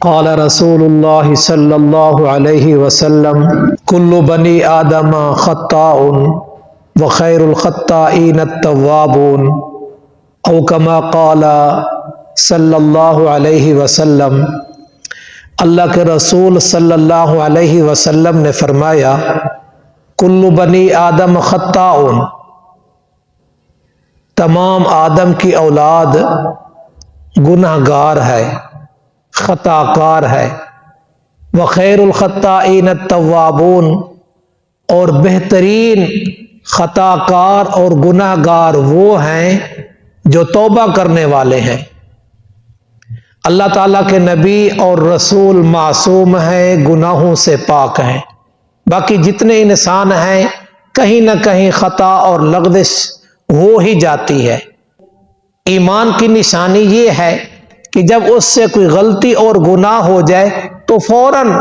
قال رسول اللہ صلی اللہ علیہ وسلم کل بنی آدم خطاء وخیر الخطائین التوابون او کما قال صلی اللہ علیہ وسلم۔ اللہ کے رسول صلی اللہ علیہ وسلم نے فرمایا کل بنی آدم خطاء، تمام آدم کی اولاد گناہ گار ہے، خطا کار ہے۔ وخیر الخطائین التوابون، اور بہترین خطا کار اور گناہ گار وہ ہیں جو توبہ کرنے والے ہیں۔ اللہ تعالیٰ کے نبی اور رسول معصوم ہیں، گناہوں سے پاک ہیں۔ باقی جتنے انسان ہیں کہیں نہ کہیں خطا اور لغزش ہو ہی جاتی ہے۔ ایمان کی نشانی یہ ہے کہ جب اس سے کوئی غلطی اور گناہ ہو جائے تو فوراً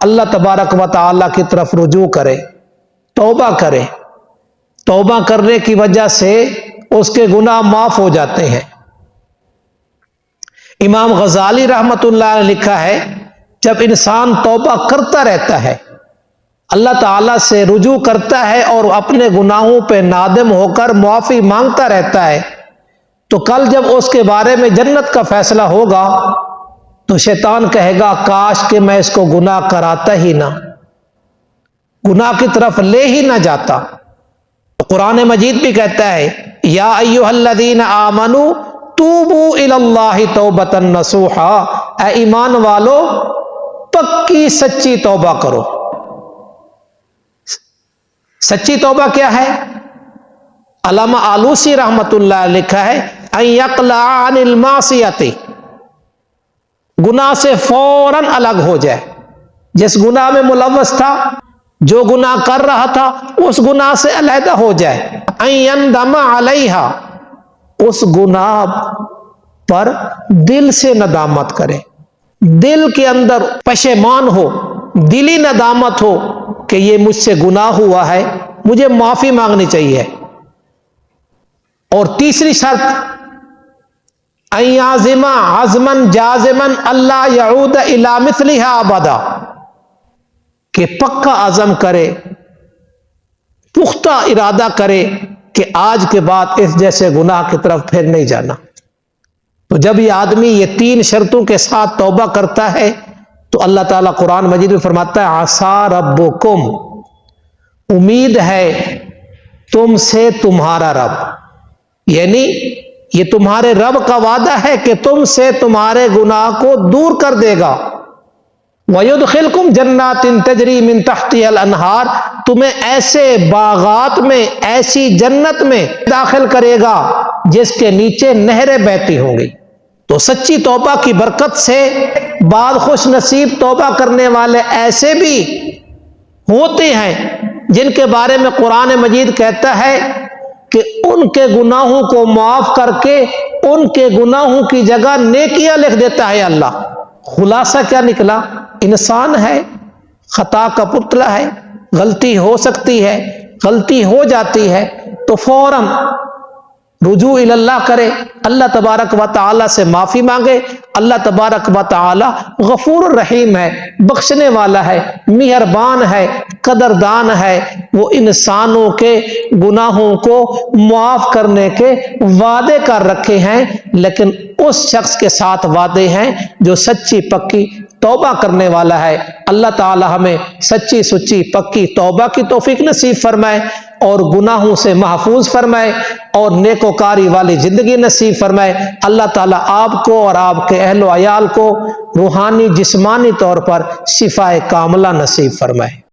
اللہ تبارک و تعالیٰ کی طرف رجوع کرے، توبہ کرے۔ توبہ کرنے کی وجہ سے اس کے گناہ معاف ہو جاتے ہیں۔ امام غزالی رحمۃ اللہ نے لکھا ہے جب انسان توبہ کرتا رہتا ہے، اللہ تعالیٰ سے رجوع کرتا ہے اور اپنے گناہوں پہ نادم ہو کر معافی مانگتا رہتا ہے، تو کل جب اس کے بارے میں جنت کا فیصلہ ہوگا تو شیطان کہے گا کاش کہ میں اس کو گناہ کراتا ہی نہ، گناہ کی طرف لے ہی نہ جاتا۔ قرآن مجید بھی کہتا ہے یا ایھا الذین آمنوا توبوا الی اللہ توبۃ نصوحا، اے ایمان والو پکی سچی توبہ کرو۔ سچی توبہ کیا ہے؟ علامہ آلوسی رحمت اللہ لکھا ہے ان یقلع عن المعصیۃ، گناہ سے فوراً الگ ہو جائے۔ جس گناہ میں ملوث تھا، جو گناہ کر رہا تھا، اس گناہ سے علیحدہ ہو جائے۔ ان یندم علیہا، اس گناہ پر دل سے ندامت کرے، دل کے اندر پشیمان ہو، دلی ندامت ہو کہ یہ مجھ سے گناہ ہوا ہے، مجھے معافی مانگنی چاہیے۔ اور تیسری شرط ان یعزم عزما جازما اللہ یعود الی مثلھا ابدا، کہ پکا عزم کرے، پختہ ارادہ کرے کہ آج کے بعد اس جیسے گناہ کی طرف پھر نہیں جانا۔ تو جب یہ آدمی یہ تین شرطوں کے ساتھ توبہ کرتا ہے تو اللہ تعالیٰ قرآن مجید میں فرماتا ہے عسیٰ ربکم، امید ہے تم سے تمہارا رب، یعنی یہ تمہارے رب کا وعدہ ہے کہ تم سے تمہارے گناہ کو دور کر دے گا۔ وَيُدْخِلْكُمْ جَنَّاتٍ تَجْرِي مِن تَحْتِهَا الْأَنْهَارُ، تمہیں ایسے باغات میں، ایسی جنت میں داخل کرے گا جس کے نیچے نہریں بہتی ہوں گی۔ تو سچی توبہ کی برکت سے بعض خوش نصیب توبہ کرنے والے ایسے بھی ہوتے ہیں جن کے بارے میں قرآن مجید کہتا ہے کہ ان کے گناہوں کو معاف کر کے ان کے گناہوں کی جگہ نیکیاں لکھ دیتا ہے اللہ۔ خلاصہ کیا نکلا؟ انسان ہے، خطا کا پتلا ہے، غلطی ہو سکتی ہے، غلطی ہو جاتی ہے تو فوراً رجوع الی اللہ کرے، اللہ تبارک و تعالی سے معافی مانگے۔ اللہ تبارک و تعالی غفور الرحیم ہے، بخشنے والا ہے، مہربان ہے، قدردان ہے۔ وہ انسانوں کے گناہوں کو معاف کرنے کے وعدے کر رکھے ہیں، لیکن اس شخص کے ساتھ وعدے ہیں جو سچی پکی توبہ کرنے والا ہے۔ اللہ تعالی ہمیں سچی سچی پکی توبہ کی توفیق نصیب فرمائے اور گناہوں سے محفوظ فرمائے اور نیکوکاری والی زندگی نصیب فرمائے۔ اللہ تعالیٰ آپ کو اور آپ کے اہل و عیال کو روحانی جسمانی طور پر شفائے کاملہ نصیب فرمائے۔